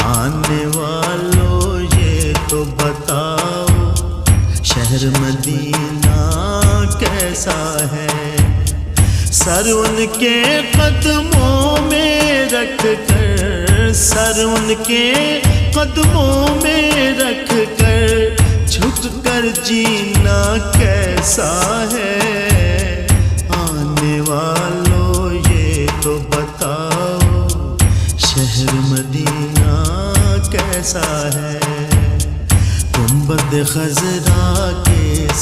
आने वालों ये तो बताओ, शहर मदीना कैसा है। सर उनके कदमों में रख कर, सर उनके कदमों में रख कर, झुक कर जीना कैसा है। आने वालों ये तो बताओ, शहर मदीना कैसा है। गुंबद खज़रा के